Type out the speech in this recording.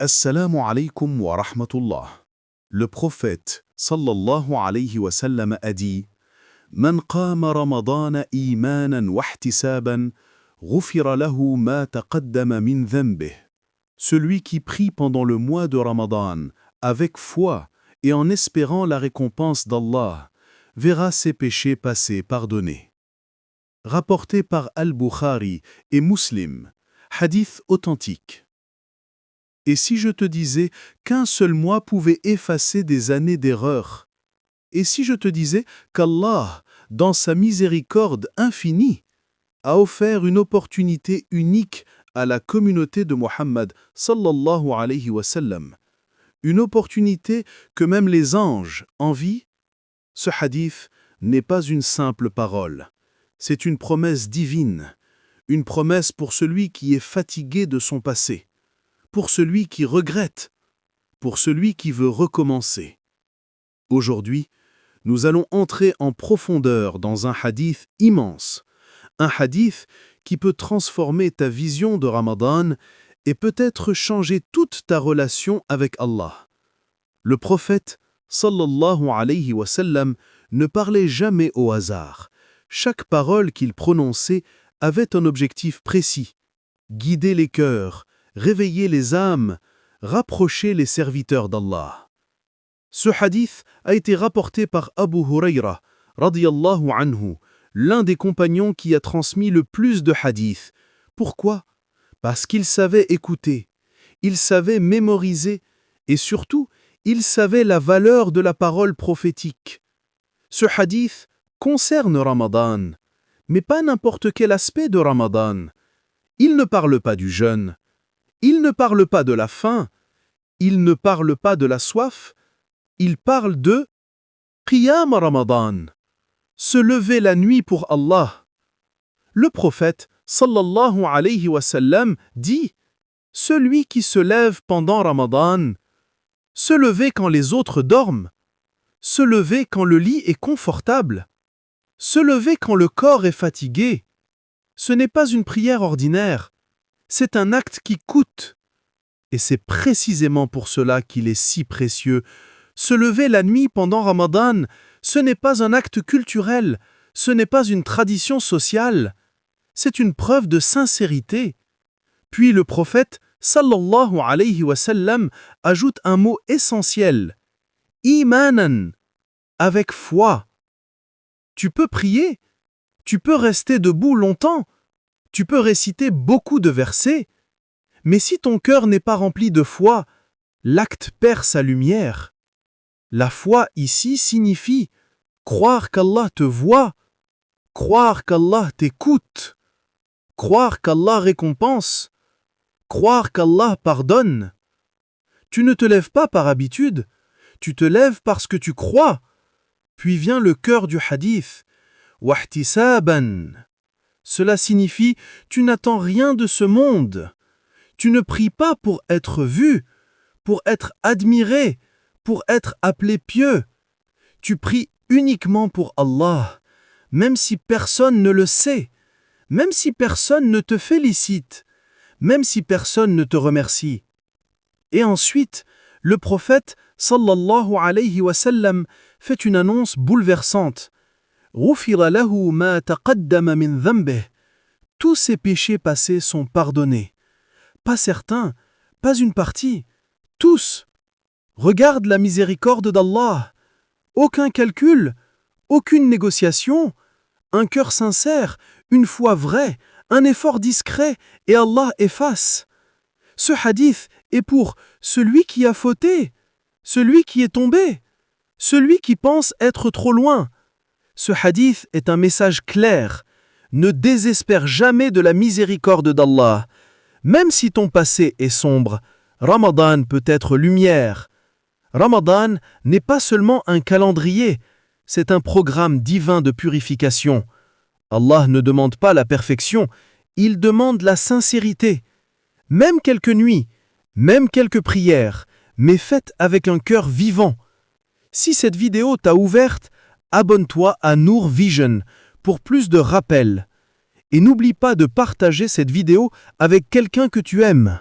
Assalamu alaykum wa rahmatullah. Le prophète, sallallahu alayhi wa sallam, a dit Man qama ramadana imanan wa ihtisaban, ghufira lahu ma taqaddama min dhanbih. Celui qui prie pendant le mois de Ramadan, avec foi et en espérant la récompense d'Allah, verra ses péchés passés pardonnés. Rapporté par Al-Bukhari et Muslim, hadith authentique. Et si je te disais qu'un seul mois pouvait effacer des années d'erreur? Et si je te disais qu'Allah, dans sa miséricorde infinie, a offert une opportunité unique à la communauté de Muhammad sallallahu alayhi wa sallam, une opportunité que même les anges envient? Ce hadith n'est pas une simple parole, c'est une promesse divine, une promesse pour celui qui est fatigué de son passé, pour celui qui regrette, pour celui qui veut recommencer. Aujourd'hui, nous allons entrer en profondeur dans un hadith immense, un hadith qui peut transformer ta vision de Ramadan et peut-être changer toute ta relation avec Allah. Le prophète, sallallahu alayhi wa sallam, ne parlait jamais au hasard. Chaque parole qu'il prononçait avait un objectif précis: guider les cœurs, réveiller les âmes, rapprocher les serviteurs d'Allah. Ce hadith a été rapporté par Abu Huraira, radiyallahu anhu, l'un des compagnons qui a transmis le plus de hadiths. Pourquoi? Parce qu'il savait écouter, il savait mémoriser et surtout, il savait la valeur de la parole prophétique. Ce hadith concerne Ramadan, mais pas n'importe quel aspect de Ramadan. Il ne parle pas du jeûne, il ne parle pas de la faim, il ne parle pas de la soif, il parle de Qiyam Ramadan, se lever la nuit pour Allah. Le prophète, sallallahu alayhi wa sallam, dit Celui qui se lève pendant Ramadan, se lever quand les autres dorment, se lever quand le lit est confortable, se lever quand le corps est fatigué. Ce n'est pas une prière ordinaire, c'est un acte qui coûte. Et c'est précisément pour cela qu'il est si précieux. Se lever la nuit pendant Ramadan, ce n'est pas un acte culturel, ce n'est pas une tradition sociale, c'est une preuve de sincérité. Puis le prophète, sallallahu alayhi wa sallam, ajoute un mot essentiel, imanan, avec foi. Tu peux prier, tu peux rester debout longtemps, tu peux réciter beaucoup de versets, mais si ton cœur n'est pas rempli de foi, l'acte perd sa lumière. La foi ici signifie croire qu'Allah te voit, croire qu'Allah t'écoute, croire qu'Allah récompense, croire qu'Allah pardonne. Tu ne te lèves pas par habitude, tu te lèves parce que tu crois. Puis vient le cœur du hadith, wahtisaban. Cela signifie tu n'attends rien de ce monde. Tu ne pries pas pour être vu, pour être admiré, pour être appelé pieux. Tu pries uniquement pour Allah, même si personne ne le sait, même si personne ne te félicite, même si personne ne te remercie. Et ensuite, le prophète, sallallahu alayhi wa sallam, fait une annonce bouleversante. Ghufira lahu ma taqaddama min dhanbih. Tous ses péchés passés sont pardonnés. Pas certains, pas une partie, tous. Regarde la miséricorde d'Allah. Aucun calcul, aucune négociation, un cœur sincère, une foi vraie, un effort discret et Allah efface. Ce hadith est pour celui qui a fauté, celui qui est tombé, celui qui pense être trop loin. Ce hadith est un message clair. Ne désespère jamais de la miséricorde d'Allah. Même si ton passé est sombre, Ramadan peut être lumière. Ramadan n'est pas seulement un calendrier, c'est un programme divin de purification. Allah ne demande pas la perfection, il demande la sincérité. Même quelques nuits, même quelques prières, mais faites avec un cœur vivant. Si cette vidéo t'a ouverte, abonne-toi à Noor Vision pour plus de rappels. Et n'oublie pas de partager cette vidéo avec quelqu'un que tu aimes.